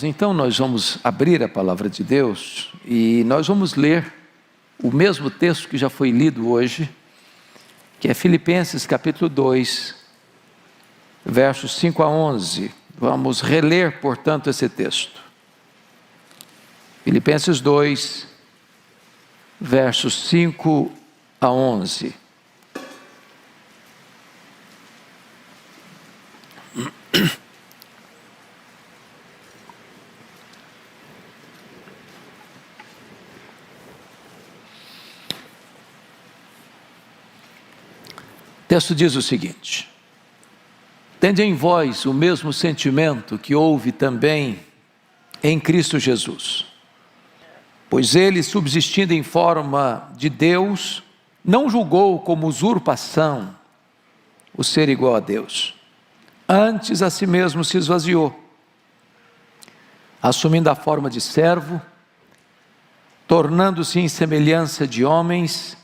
Então nós vamos abrir a palavra de Deus e nós vamos ler o mesmo texto que já foi lido hoje, que é Filipenses capítulo 2, versos 5 a 11. Vamos reler, portanto, esse texto. Filipenses 2, versos 5 a 11. O texto diz o seguinte: tende em vós o mesmo sentimento que houve também em Cristo Jesus, pois ele, subsistindo em forma de Deus, não julgou como usurpação o ser igual a Deus, antes a si mesmo se esvaziou, assumindo a forma de servo, tornando-se em semelhança de homens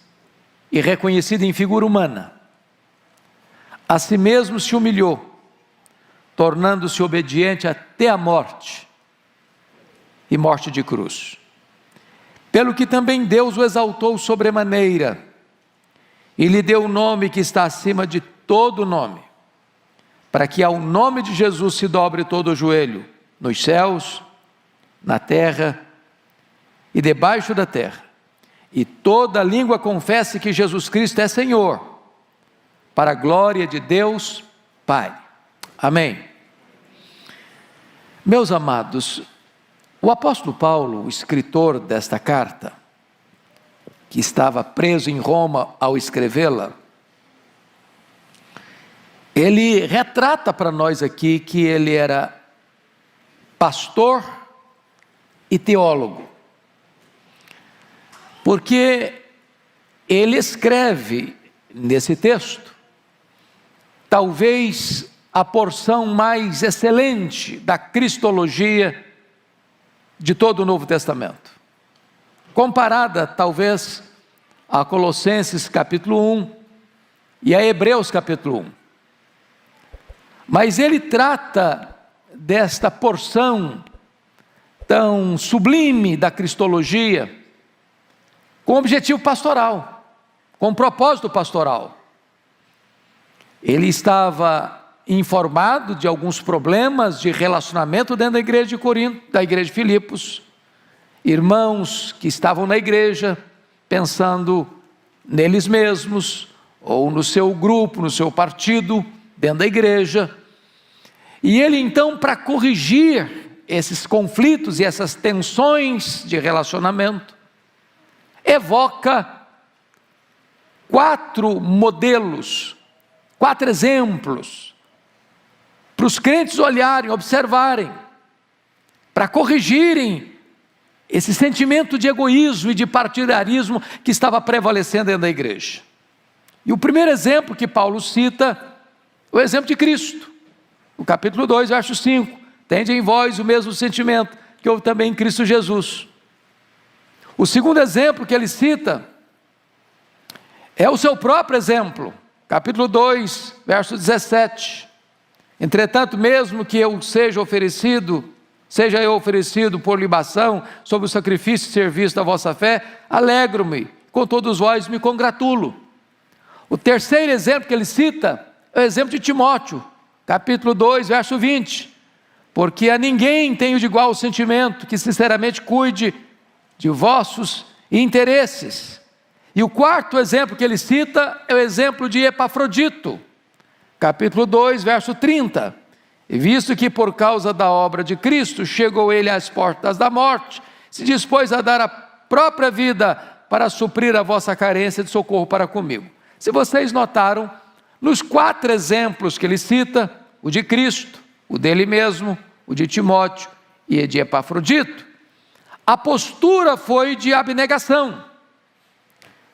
e reconhecido em figura humana. A si mesmo se humilhou, tornando-se obediente até a morte, e morte de cruz. Pelo que também Deus o exaltou sobremaneira, e lhe deu o nome que está acima de todo nome, para que ao nome de Jesus se dobre todo o joelho, nos céus, na terra e debaixo da terra, e toda língua confesse que Jesus Cristo é Senhor, para a glória de Deus Pai. Amém. Meus amados, o apóstolo Paulo, o escritor desta carta, que estava preso em Roma ao escrevê-la, ele retrata para nós aqui que ele era pastor e teólogo, porque ele escreve nesse texto talvez a porção mais excelente da cristologia de todo o Novo Testamento, comparada talvez a Colossenses capítulo 1 e a Hebreus capítulo 1. Mas ele trata desta porção tão sublime da cristologia com objetivo pastoral, com propósito pastoral. Ele estava informado de alguns problemas de relacionamento dentro da igreja de Corinto, da igreja de Filipos, irmãos que estavam na igreja pensando neles mesmos, ou no seu grupo, no seu partido, dentro da igreja. E ele então, para corrigir esses conflitos e essas tensões de relacionamento, evoca 4 modelos, 4 exemplos, para os crentes olharem, observarem, para corrigirem esse sentimento de egoísmo e de partidarismo que estava prevalecendo dentro da igreja. E o primeiro exemplo que Paulo cita, o exemplo de Cristo, no capítulo 2, verso 5, tende em vós o mesmo sentimento que houve também em Cristo Jesus. O segundo exemplo que ele cita é o seu próprio exemplo, capítulo 2, verso 17, entretanto, mesmo que eu seja eu oferecido por libação, sobre o sacrifício e serviço da vossa fé, alegro-me, com todos vós me congratulo. O terceiro exemplo que ele cita é o exemplo de Timóteo, capítulo 2, verso 20, porque a ninguém tenho de igual sentimento, que sinceramente cuide de vossos interesses. E o quarto exemplo que ele cita é o exemplo de Epafrodito, capítulo 2, verso 30. E visto que por causa da obra de Cristo chegou ele às portas da morte, se dispôs a dar a própria vida para suprir a vossa carência de socorro para comigo. Se vocês notaram, nos 4 exemplos que ele cita, o de Cristo, o dele mesmo, o de Timóteo e o de Epafrodito, a postura foi de abnegação,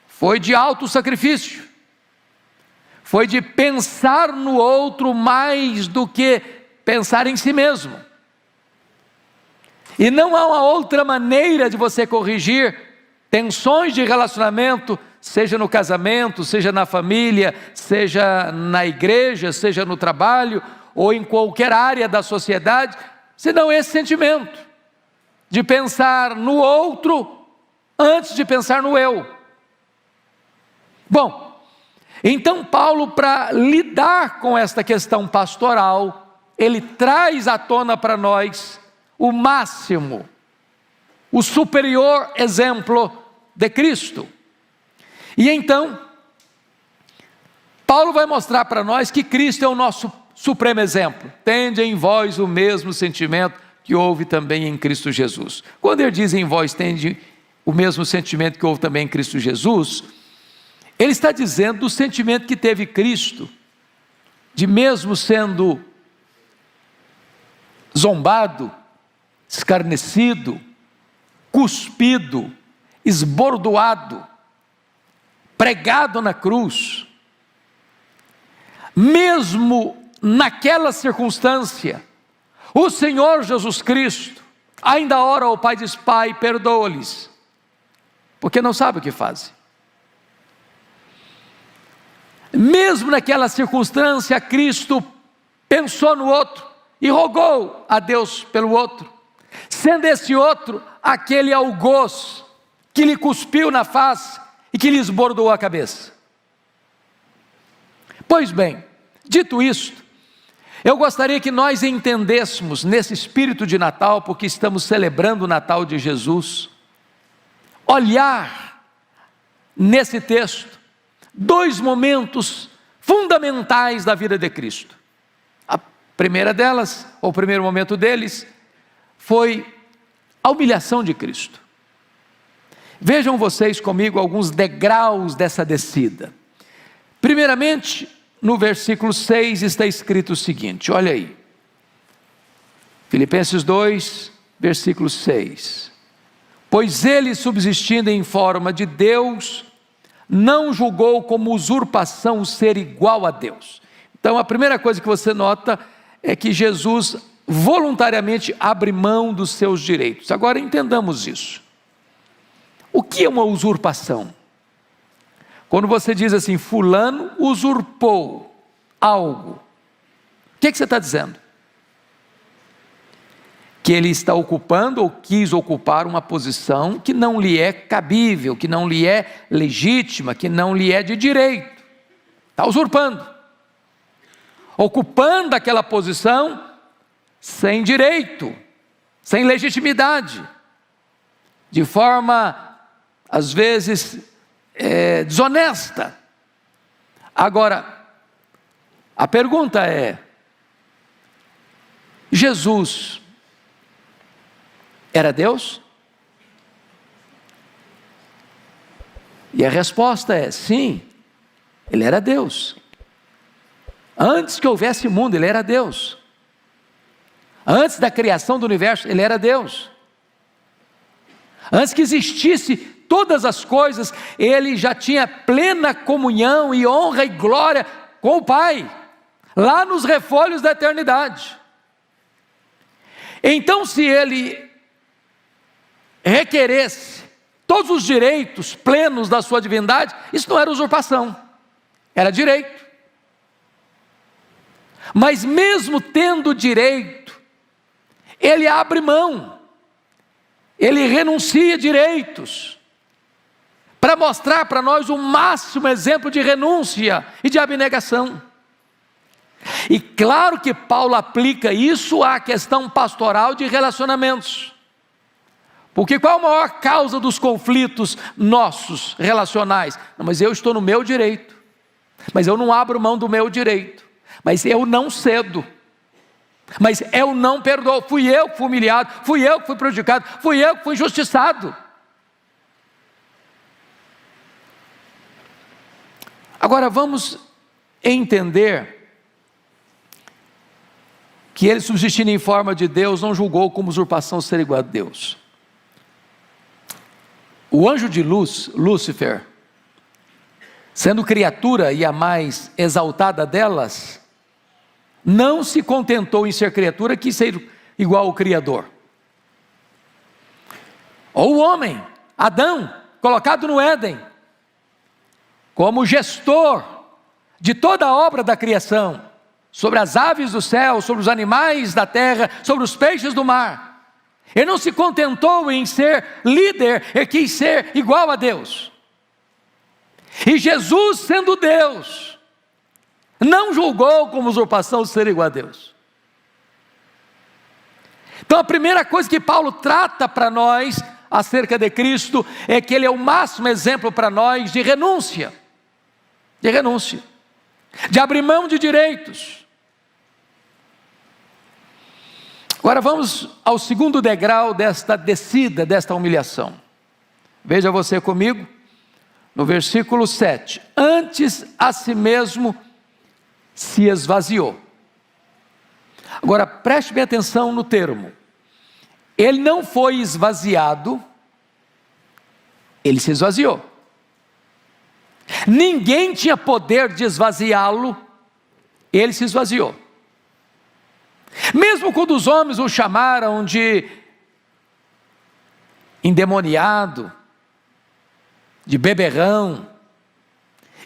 foi de autossacrifício, foi de pensar no outro mais do que pensar em si mesmo. E não há uma outra maneira de você corrigir tensões de relacionamento, seja no casamento, seja na família, seja na igreja, seja no trabalho, ou em qualquer área da sociedade, senão esse sentimento de pensar no outro antes de pensar no eu. Bom, então Paulo, para lidar com esta questão pastoral, ele traz à tona para nós o máximo, o superior exemplo de Cristo. E então, Paulo vai mostrar para nós que Cristo é o nosso supremo exemplo. Tende em vós o mesmo sentimento que houve também em Cristo Jesus. Quando ele diz em vós tende o mesmo sentimento que houve também em Cristo Jesus, ele está dizendo do sentimento que teve Cristo, de mesmo sendo zombado, escarnecido, cuspido, esbordoado, pregado na cruz, mesmo naquela circunstância, o Senhor Jesus Cristo ainda ora ao Pai e diz: Pai, perdoa-lhes, porque não sabe o que fazem. Mesmo naquela circunstância, Cristo pensou no outro e rogou a Deus pelo outro, sendo esse outro aquele algoz que lhe cuspiu na face e que lhe esbordou a cabeça. Pois bem, dito isto, eu gostaria que nós entendêssemos nesse espírito de Natal, porque estamos celebrando o Natal de Jesus, olhar nesse texto dois momentos fundamentais da vida de Cristo. A primeira delas, ou o primeiro momento deles, foi a humilhação de Cristo. Vejam vocês comigo alguns degraus dessa descida. Primeiramente, no versículo 6 está escrito o seguinte, olha aí, Filipenses 2, versículo 6, pois ele, subsistindo em forma de Deus, não julgou como usurpação o ser igual a Deus. Então a primeira coisa que você nota é que Jesus voluntariamente abre mão dos seus direitos. Agora entendamos isso. O que é uma usurpação? Quando você diz assim, fulano usurpou algo, o que você está dizendo? Que ele está ocupando ou quis ocupar uma posição que não lhe é cabível, que não lhe é legítima, que não lhe é de direito. Está usurpando, ocupando aquela posição sem direito, sem legitimidade, de forma, às vezes, desonesta. Agora, a pergunta é, Jesus era Deus? E a resposta é sim, ele era Deus. Antes que houvesse mundo, ele era Deus. Antes da criação do universo, ele era Deus. Antes que existisse todas as coisas, ele já tinha plena comunhão e honra e glória com o Pai, lá nos refolhos da eternidade. Então, se ele requeresse todos os direitos plenos da sua divindade, isso não era usurpação, era direito. Mas mesmo tendo direito, ele abre mão, ele renuncia direitos, para mostrar para nós o máximo exemplo de renúncia e de abnegação. E claro que Paulo aplica isso à questão pastoral de relacionamentos, porque qual a maior causa dos conflitos nossos relacionais? Não, mas eu estou no meu direito, mas eu não abro mão do meu direito, mas eu não cedo, mas eu não perdoo, fui eu que fui humilhado, fui eu que fui prejudicado, fui eu que fui injustiçado. Agora vamos entender que ele, subsistindo em forma de Deus, não julgou como usurpação ser igual a Deus. O anjo de luz, Lúcifer, sendo criatura e a mais exaltada delas, não se contentou em ser criatura, quis ser igual ao Criador. Ou o homem, Adão, colocado no Éden, como gestor de toda a obra da criação, sobre as aves do céu, sobre os animais da terra, sobre os peixes do mar. Ele não se contentou em ser líder, ele quis ser igual a Deus. E Jesus, sendo Deus, não julgou como usurpação ser igual a Deus. Então a primeira coisa que Paulo trata para nós acerca de Cristo é que Ele é o máximo exemplo para nós de renúncia, de abrir mão de direitos. Agora vamos ao segundo degrau desta descida, desta humilhação. Veja você comigo, no versículo 7. Antes a si mesmo se esvaziou. Agora preste bem atenção no termo. Ele não foi esvaziado, ele se esvaziou. Ninguém tinha poder de esvaziá-lo, ele se esvaziou. Mesmo quando os homens o chamaram de endemoniado, de beberrão,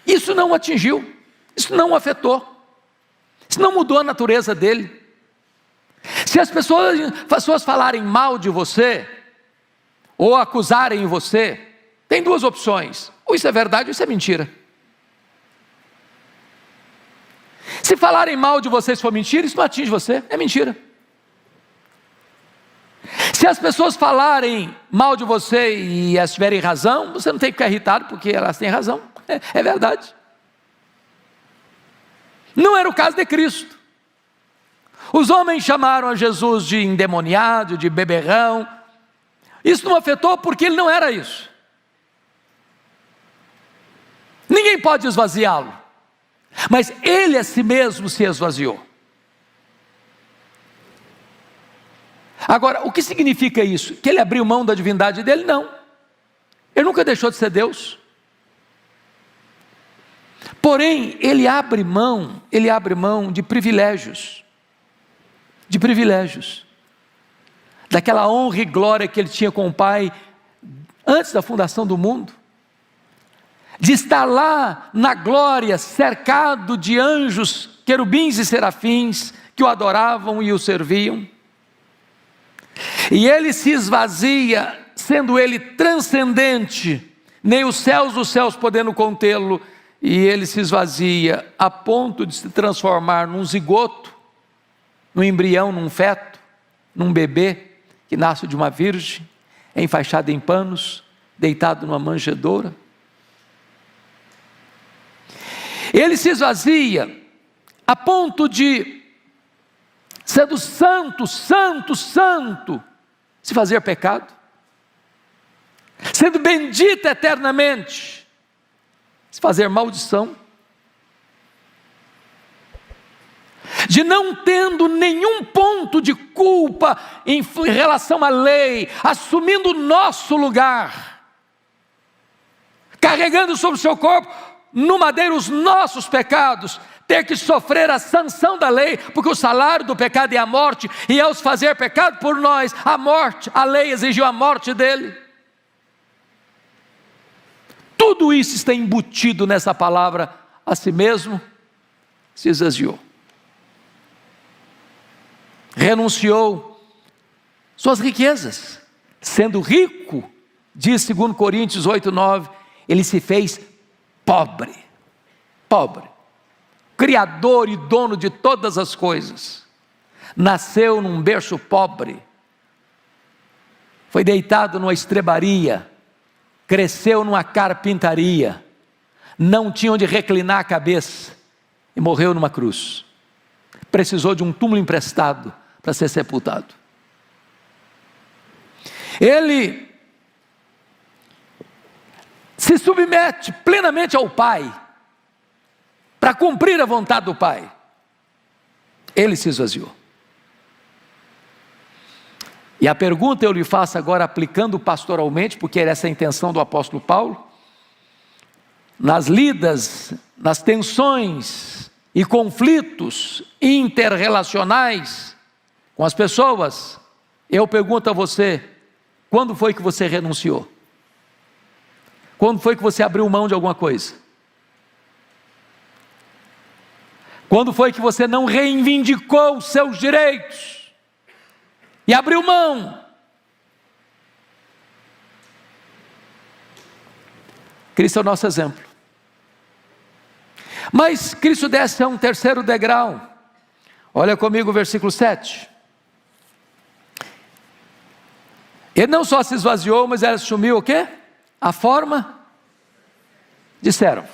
isso não o atingiu, isso não o afetou, isso não mudou a natureza dele. Se as pessoas falarem mal de você, ou acusarem você, tem duas opções: ou isso é verdade ou isso é mentira. Se falarem mal de você, se for mentira, isso não atinge você, é mentira. Se as pessoas falarem mal de você e elas tiverem razão, você não tem que ficar irritado, porque elas têm razão, é verdade. Não era o caso de Cristo. Os homens chamaram a Jesus de endemoniado, de beberrão. Isso não afetou porque ele não era isso. Ninguém pode esvaziá-lo, mas ele a si mesmo se esvaziou. Agora, o que significa isso? Que ele abriu mão da divindade dele? Não, ele nunca deixou de ser Deus. Porém, ele abre mão de privilégios, daquela honra e glória que ele tinha com o Pai, antes da fundação do mundo, de estar lá na glória, cercado de anjos, querubins e serafins, que o adoravam e o serviam. E ele se esvazia, sendo ele transcendente, nem os céus dos céus podendo contê-lo, e ele se esvazia a ponto de se transformar num zigoto, num embrião, num feto, num bebê que nasce de uma virgem, enfaixado em panos, deitado numa manjedoura. Ele se esvazia a ponto de, sendo santo, se fazer pecado, sendo bendito eternamente, se fazer maldição, de não tendo nenhum ponto de culpa em relação à lei, assumindo o nosso lugar, carregando sobre o seu corpo, no madeiro, os nossos pecados, ter que sofrer a sanção da lei, porque o salário do pecado é a morte, e ao se fazer pecado por nós, a morte, a lei exigiu a morte dele. Tudo isso está embutido nessa palavra, a si mesmo se esvaziou. Renunciou suas riquezas, sendo rico, diz 2 Coríntios 8:9, ele se fez pobre, Criador e dono de todas as coisas, nasceu num berço pobre, foi deitado numa estrebaria, cresceu numa carpintaria, não tinha onde reclinar a cabeça, e morreu numa cruz, precisou de um túmulo emprestado para ser sepultado. Ele se submete plenamente ao Pai, para cumprir a vontade do Pai. Ele se esvaziou. E a pergunta eu lhe faço agora, aplicando pastoralmente, porque era essa a intenção do apóstolo Paulo, nas lidas, nas tensões e conflitos interrelacionais com as pessoas, eu pergunto a você, quando foi que você renunciou? Quando foi que você abriu mão de alguma coisa? Quando foi que você não reivindicou os seus direitos e abriu mão? Cristo é o nosso exemplo. Mas Cristo desce a um terceiro degrau. Olha comigo o versículo 7. Ele não só se esvaziou, mas ele assumiu o quê? A forma de servo.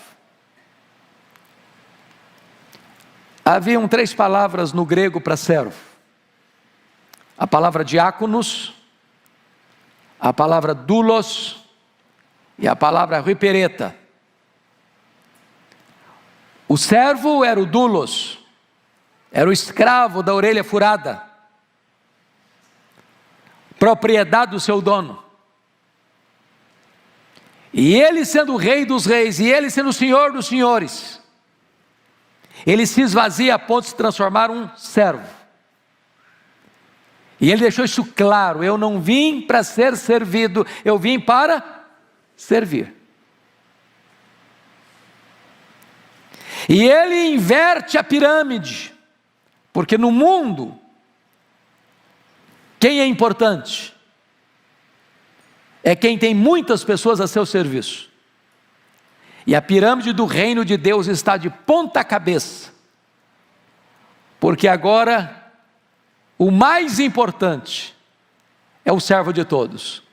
Haviam 3 palavras no grego para servo. A palavra diáconos, a palavra doulos e a palavra ripereta. O servo era o doulos, era o escravo da orelha furada, propriedade do seu dono. E ele sendo o rei dos reis, e ele sendo o senhor dos senhores, ele se esvazia a ponto de se transformar um servo. E ele deixou isso claro: eu não vim para ser servido, eu vim para servir. E ele inverte a pirâmide, porque no mundo, quem é importante? É quem tem muitas pessoas a seu serviço. E a pirâmide do reino de Deus está de ponta cabeça, porque agora o mais importante é o servo de todos.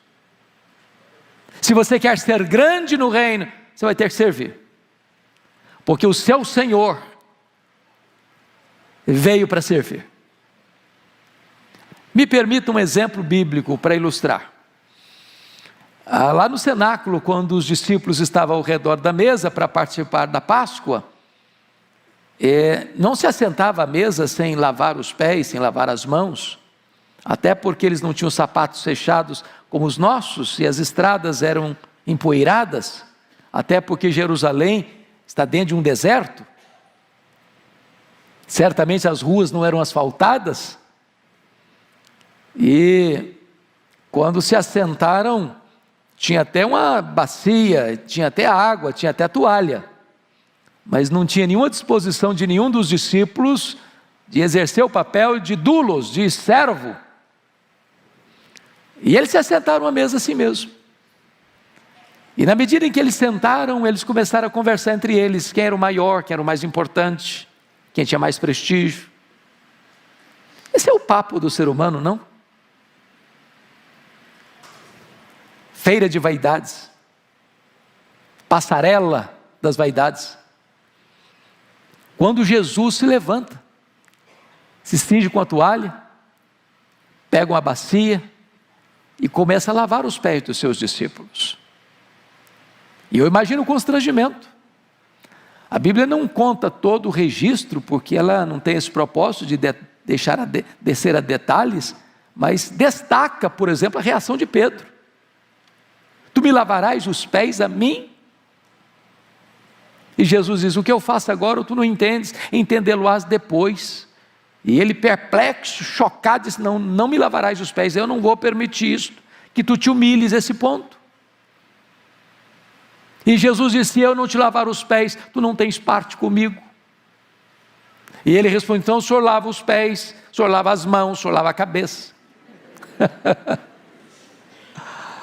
Se você quer ser grande no reino, você vai ter que servir, porque o seu Senhor veio para servir. Me permita um exemplo bíblico para ilustrar. Lá no cenáculo, quando os discípulos estavam ao redor da mesa para participar da Páscoa, não se assentava à mesa sem lavar os pés, sem lavar as mãos, até porque eles não tinham sapatos fechados como os nossos, e as estradas eram empoeiradas, até porque Jerusalém está dentro de um deserto. Certamente as ruas não eram asfaltadas, e quando se assentaram, tinha até uma bacia, tinha até água, tinha até toalha, mas não tinha nenhuma disposição de nenhum dos discípulos de exercer o papel de doulos, de servo. E eles se assentaram à mesa assim mesmo. E na medida em que eles sentaram, eles começaram a conversar entre eles, quem era o maior, quem era o mais importante, quem tinha mais prestígio. Esse é o papo do ser humano, não? Feira de vaidades, passarela das vaidades. Quando Jesus se levanta, se cinge com a toalha, pega uma bacia e começa a lavar os pés dos seus discípulos. E eu imagino o constrangimento. A Bíblia não conta todo o registro, porque ela não tem esse propósito de descer a detalhes, mas destaca, por exemplo, a reação de Pedro. Tu me lavarás os pés a mim? E Jesus diz: o que eu faço agora tu não entendes, entendê-lo-ás depois. E ele, perplexo, chocado, disse: não me lavarás os pés, eu não vou permitir isso, que tu te humilhes a esse ponto. E Jesus disse: se eu não te lavar os pés, tu não tens parte comigo. E ele responde: então o senhor lava os pés, o senhor lava as mãos, o senhor lava a cabeça.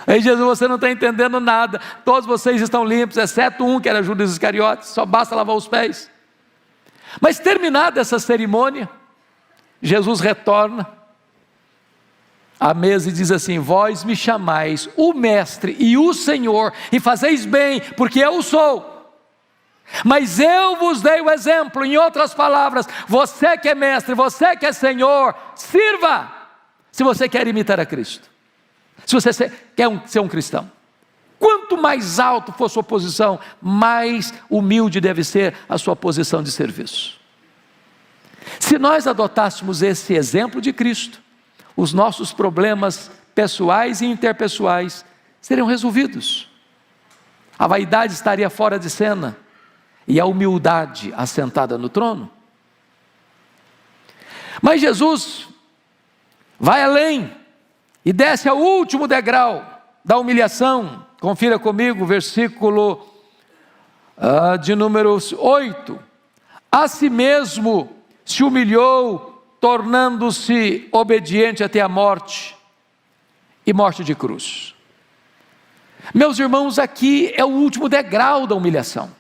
Aí Jesus: você não está entendendo nada, todos vocês estão limpos, exceto um que era Judas Iscariotes, só basta lavar os pés. Mas terminada essa cerimônia, Jesus retorna à mesa e diz assim: vós me chamais o Mestre e o Senhor, e fazeis bem, porque eu sou. Mas eu vos dei o exemplo. Em outras palavras, você que é Mestre, você que é Senhor, sirva, se você quer imitar a Cristo. Se você quer ser um cristão, quanto mais alto for sua posição, mais humilde deve ser a sua posição de serviço. Se nós adotássemos esse exemplo de Cristo, os nossos problemas pessoais e interpessoais seriam resolvidos. A vaidade estaria fora de cena e a humildade assentada no trono. Mas vai além e desce ao último degrau da humilhação. Confira comigo o versículo de número 8. a si mesmo se humilhou, tornando-se obediente até a morte, e morte de cruz. Meus irmãos, aqui é o último degrau da humilhação,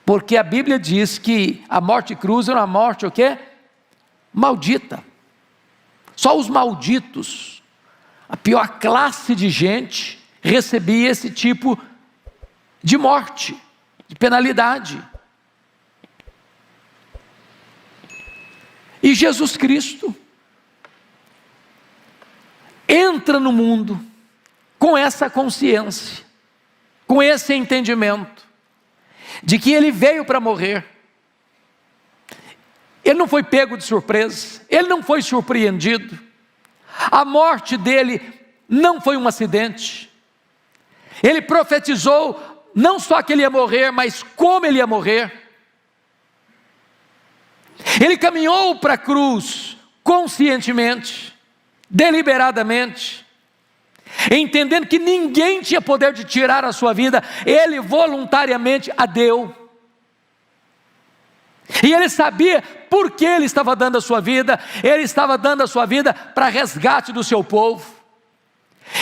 porque a Bíblia diz que a morte de cruz era uma morte o quê? Maldita. Só os malditos, a pior classe de gente, recebia esse tipo de morte, de penalidade. E Jesus Cristo entra no mundo com essa consciência, com esse entendimento, de que Ele veio para morrer. Ele não foi pego de surpresa, Ele não foi surpreendido, a morte dele não foi um acidente. Ele profetizou não só que Ele ia morrer, mas como Ele ia morrer. Ele caminhou para a cruz conscientemente, deliberadamente, entendendo que ninguém tinha poder de tirar a sua vida, Ele voluntariamente a deu. E Ele sabia por que Ele estava dando a sua vida. Ele estava dando a sua vida para resgate do seu povo.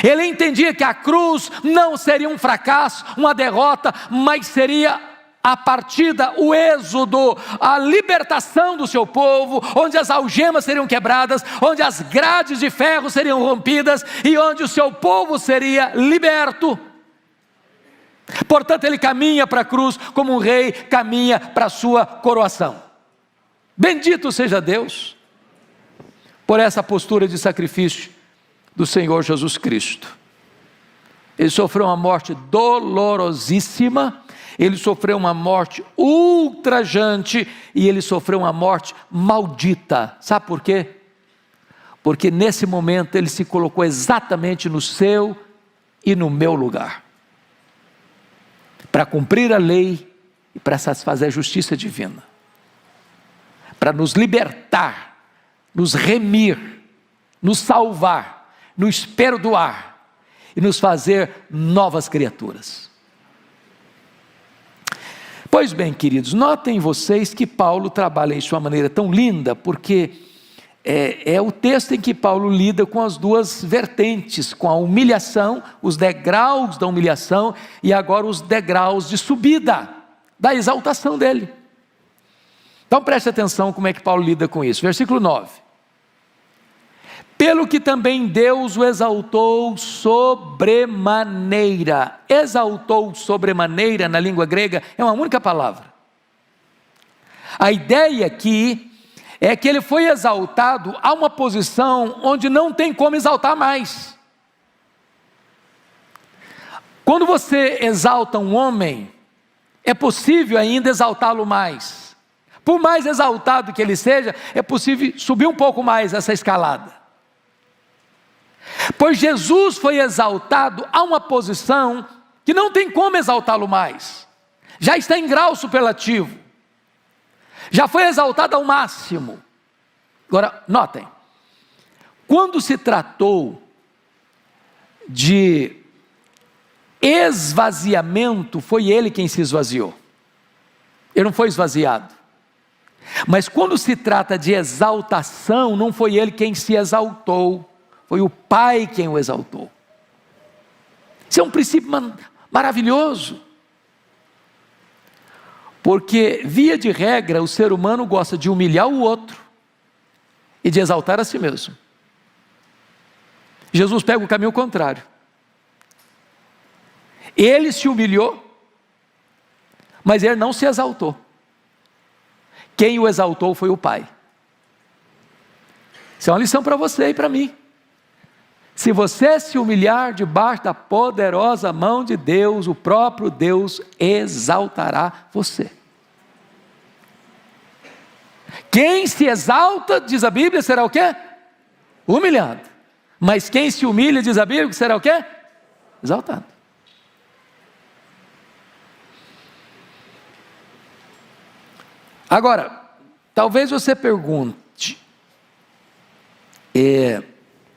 Ele entendia que a cruz não seria um fracasso, uma derrota, mas seria a partida, o êxodo, a libertação do seu povo, onde as algemas seriam quebradas, onde as grades de ferro seriam rompidas e onde o seu povo seria liberto. Portanto, Ele caminha para a cruz como um rei caminha para a sua coroação. Bendito seja Deus por essa postura de sacrifício do Senhor Jesus Cristo. Ele sofreu uma morte dolorosíssima, Ele sofreu uma morte ultrajante e Ele sofreu uma morte maldita. Sabe por quê? Porque nesse momento Ele se colocou exatamente no seu e no meu lugar, para cumprir a lei e para satisfazer a justiça divina, para nos libertar, nos remir, nos salvar, nos perdoar e nos fazer novas criaturas. Pois bem, queridos, notem vocês que Paulo trabalha isso de uma maneira tão linda, porque é o texto em que Paulo lida com as duas vertentes, com a humilhação, os degraus da humilhação e agora os degraus de subida, da exaltação dele. Então preste atenção como é que Paulo lida com isso. Versículo 9. Pelo que também Deus o exaltou sobremaneira. Exaltou sobremaneira na língua grega é uma única palavra. A ideia aqui é que ele foi exaltado a uma posição onde não tem como exaltar mais. Quando você exalta um homem, é possível ainda exaltá-lo mais. Por mais exaltado que ele seja, é possível subir um pouco mais essa escalada. Pois Jesus foi exaltado a uma posição que não tem como exaltá-lo mais. Já está em grau superlativo. Já foi exaltado ao máximo. Agora, notem, quando se tratou de esvaziamento, foi Ele quem se esvaziou. Ele não foi esvaziado. Mas quando se trata de exaltação, não foi Ele quem se exaltou, foi o Pai quem o exaltou. Isso é um princípio maravilhoso. Porque, via de regra, o ser humano gosta de humilhar o outro e de exaltar a si mesmo. Jesus pega o caminho contrário. Ele se humilhou, mas ele não se exaltou. Quem o exaltou foi o Pai. Isso é uma lição para você e para mim. Se você se humilhar debaixo da poderosa mão de Deus, o próprio Deus exaltará você. Quem se exalta, diz a Bíblia, será o quê? Humilhado. Mas quem se humilha, diz a Bíblia, será o quê? Exaltado. Agora, talvez você pergunte,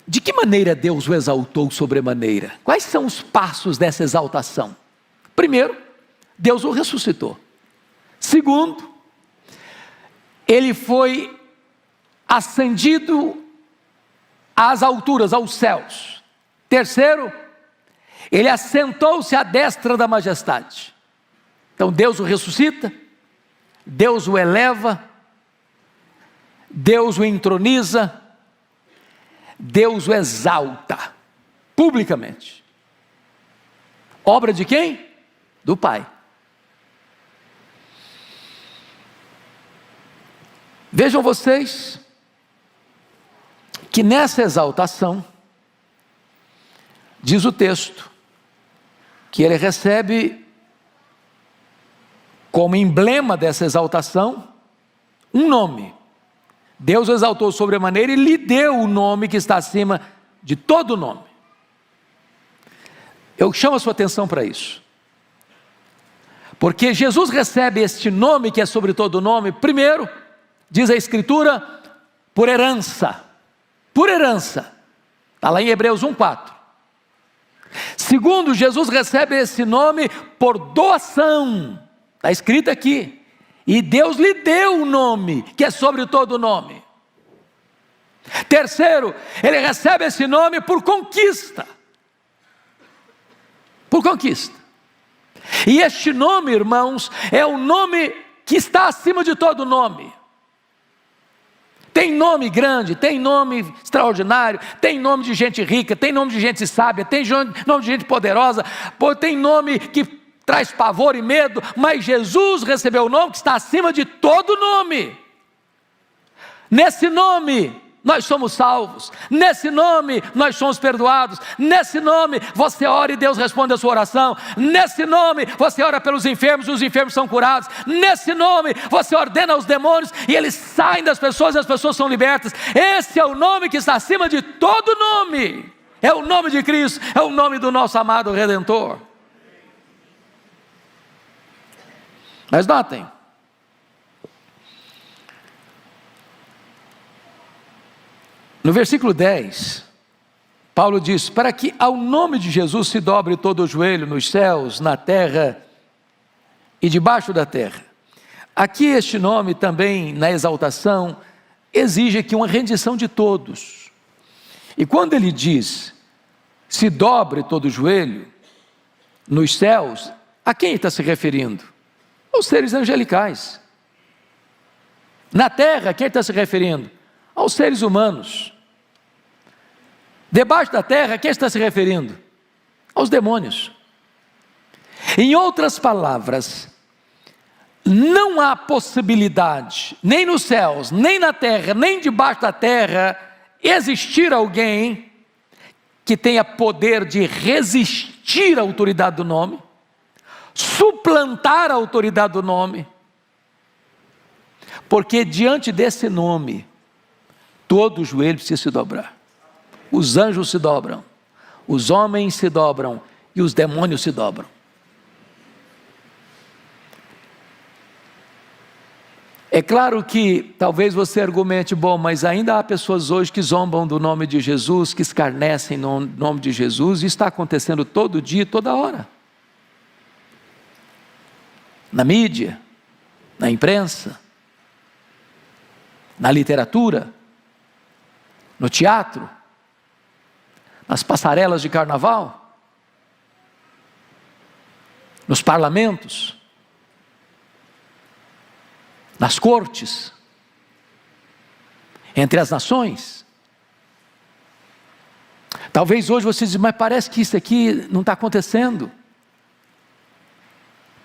de que maneira Deus o exaltou sobremaneira? Quais são os passos dessa exaltação? Primeiro, Deus o ressuscitou. Segundo, ele foi ascendido às alturas, aos céus. Terceiro, ele assentou-se à destra da majestade. Então Deus o ressuscita, Deus o eleva, Deus o entroniza, Deus o exalta, publicamente. Obra de quem? Do Pai. Vejam vocês, que nessa exaltação, diz o texto, que ele recebe, como emblema dessa exaltação, um nome. Deus o exaltou sobremaneira e lhe deu o nome que está acima de todo nome. Eu chamo a sua atenção para isso. Porque Jesus recebe este nome que é sobre todo nome, primeiro, diz a Escritura, por herança. Por herança. Está lá em Hebreus 1,4. Segundo, Jesus recebe esse nome por doação. Está escrito aqui. E Deus lhe deu o nome, que é sobre todo nome. Terceiro, ele recebe esse nome por conquista. Por conquista. E este nome, irmãos, é o nome que está acima de todo nome. Tem nome grande, tem nome extraordinário, tem nome de gente rica, tem nome de gente sábia, tem nome de gente poderosa, tem nome que traz pavor e medo, mas Jesus recebeu o nome que está acima de todo nome. Nesse nome nós somos salvos, nesse nome nós somos perdoados, nesse nome você ora e Deus responde a sua oração, nesse nome você ora pelos enfermos e os enfermos são curados, nesse nome você ordena aos demônios e eles saem das pessoas e as pessoas são libertas. Esse é o nome que está acima de todo nome, é o nome de Cristo, é o nome do nosso amado Redentor. Mas notem, no versículo 10, Paulo diz, para que ao nome de Jesus se dobre todo o joelho nos céus, na terra e debaixo da terra. Aqui este nome também, na exaltação, exige aqui uma rendição de todos. E quando ele diz, se dobre todo o joelho nos céus, a quem ele está se referindo? Aos seres angelicais. Na terra, a quem ele está se referindo? Aos seres humanos. Debaixo da terra, a quem está se referindo? Aos demônios. Em outras palavras, não há possibilidade, nem nos céus, nem na terra, nem debaixo da terra, existir alguém que tenha poder de resistir à autoridade do nome, suplantar a autoridade do nome, porque diante desse nome, todo joelho precisa se dobrar. Os anjos se dobram, os homens se dobram e os demônios se dobram. É claro que talvez você argumente, bom, mas ainda há pessoas hoje que zombam do nome de Jesus, que escarnecem no nome de Jesus, e está acontecendo todo dia, toda hora. Na mídia, na imprensa, na literatura, no teatro, nas passarelas de carnaval, nos parlamentos, nas cortes, entre as nações. Talvez hoje você diz, mas parece que isso aqui não está acontecendo,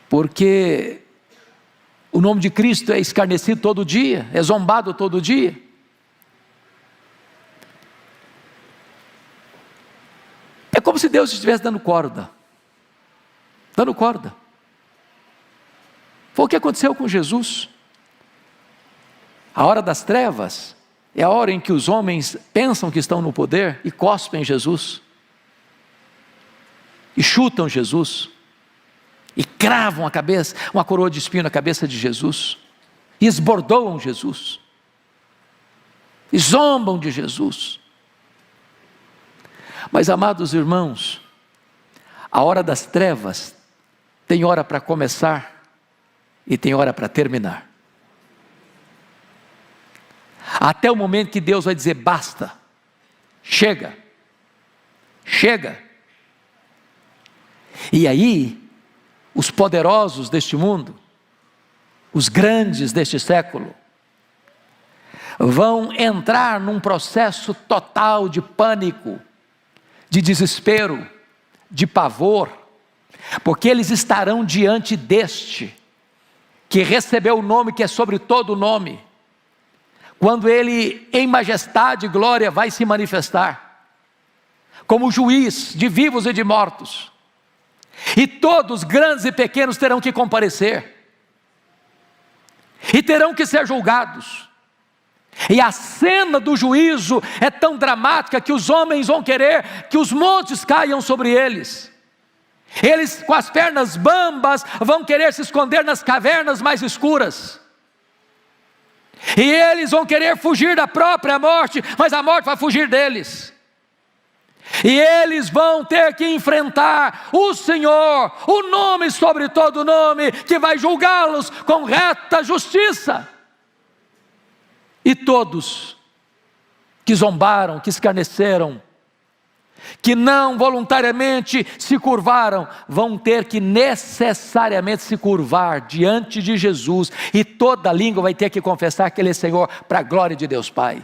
porque o nome de Cristo é escarnecido todo dia, é zombado todo dia. É como se Deus estivesse dando corda. Dando corda. Foi o que aconteceu com Jesus. A hora das trevas é a hora em que os homens pensam que estão no poder e cospem Jesus. E chutam Jesus. E cravam a cabeça, uma coroa de espinho na cabeça de Jesus. E esbordoam Jesus. E zombam de Jesus. Mas, amados irmãos, a hora das trevas tem hora para começar e tem hora para terminar. até o momento que Deus vai dizer: basta, chega, chega. E aí, os poderosos deste mundo, os grandes deste século, vão entrar num processo total de pânico, de desespero, de pavor, porque eles estarão diante deste, que recebeu o nome que é sobre todo nome, quando ele em majestade e glória vai se manifestar, como juiz de vivos e de mortos, e todos, grandes e pequenos, terão que comparecer, e terão que ser julgados. E a cena do juízo é tão dramática que os homens vão querer que os montes caiam sobre eles. Eles, com as pernas bambas, vão querer se esconder nas cavernas mais escuras. E eles vão querer fugir da própria morte, mas a morte vai fugir deles. E eles vão ter que enfrentar o Senhor, o nome sobre todo nome, que vai julgá-los com reta justiça. E todos que zombaram, que escarneceram, que não voluntariamente se curvaram, vão ter que necessariamente se curvar diante de Jesus, e toda língua vai ter que confessar que Ele é Senhor, para a glória de Deus Pai.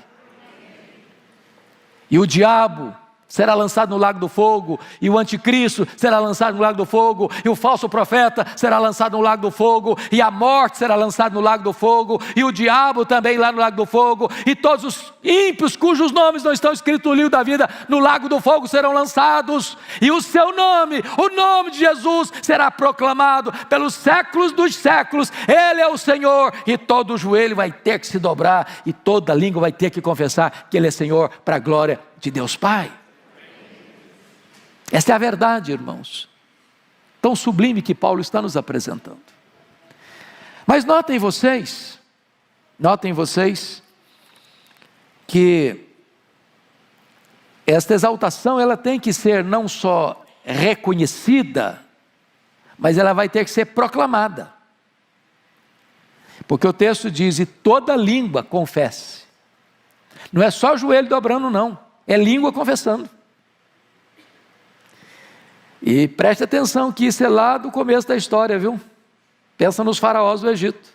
E o diabo será lançado no lago do fogo, e o anticristo será lançado no lago do fogo, e o falso profeta será lançado no lago do fogo, e a morte será lançada no lago do fogo, e o diabo também lá no lago do fogo, e todos os ímpios cujos nomes não estão escritos no livro da vida, no lago do fogo serão lançados, e o seu nome, o nome de Jesus, será proclamado pelos séculos dos séculos. Ele é o Senhor, e todo joelho vai ter que se dobrar, e toda língua vai ter que confessar que Ele é Senhor, para a glória de Deus Pai. Esta é a verdade, irmãos, tão sublime que Paulo está nos apresentando. Mas notem vocês que esta exaltação, ela tem que ser não só reconhecida, mas ela vai ter que ser proclamada. Porque o texto diz: e toda língua confesse. Não é só joelho dobrando, não, é língua confessando. E preste atenção que isso é lá do começo da história, viu? Pensa nos faraós do Egito.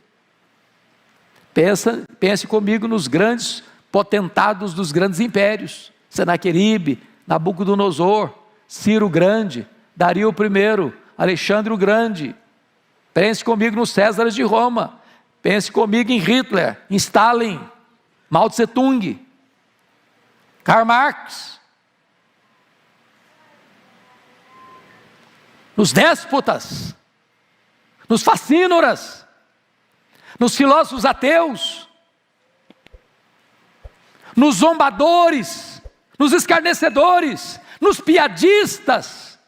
Pense comigo nos grandes potentados dos grandes impérios: Senaqueribe, Nabucodonosor, Ciro o Grande, Dario I, Alexandre o Grande. Pense comigo nos Césares de Roma. Pense comigo em Hitler, em Stalin, Mao Tse Tung, Karl Marx. Nos déspotas, nos facínoras, nos filósofos ateus, nos zombadores, nos escarnecedores, nos piadistas,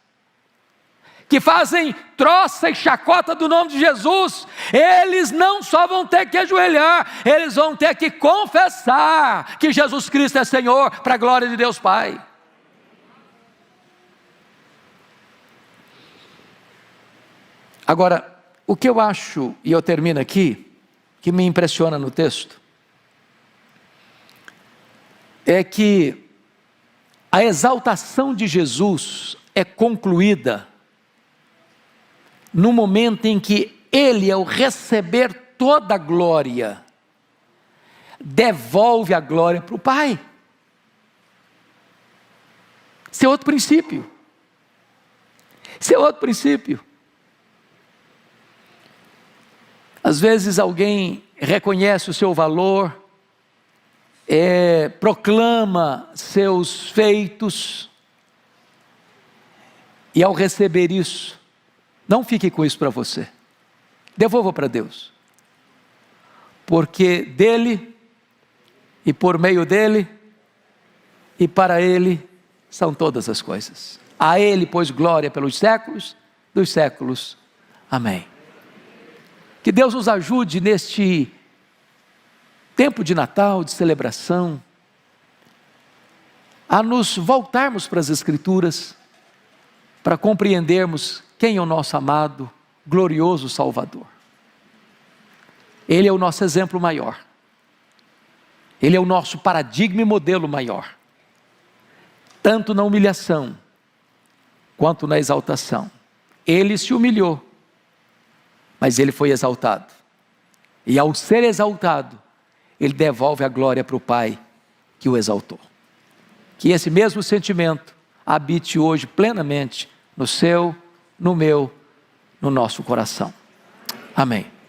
que fazem troça e chacota do nome de Jesus. Eles não só vão ter que ajoelhar, eles vão ter que confessar que Jesus Cristo é Senhor, para a glória de Deus Pai. Agora, o que eu acho, e eu termino aqui, que me impressiona no texto, é que a exaltação de Jesus é concluída no momento em que Ele, ao receber toda a glória, devolve a glória para o Pai. Esse é outro princípio. Às vezes alguém reconhece o seu valor, proclama seus feitos, e ao receber isso, não fique com isso para você, devolva para Deus, porque dele, e por meio dele, e para ele, são todas as coisas. A Ele, pois, glória pelos séculos dos séculos. Amém. Que Deus nos ajude neste tempo de Natal, de celebração, a nos voltarmos para as Escrituras, para compreendermos quem é o nosso amado, glorioso Salvador. Ele é o nosso exemplo maior. Ele é o nosso paradigma e modelo maior, tanto na humilhação, quanto na exaltação. Ele se humilhou, mas ele foi exaltado. E ao ser exaltado, ele devolve a glória para o Pai que o exaltou. Que esse mesmo sentimento habite hoje plenamente no seu, no meu, no nosso coração. Amém.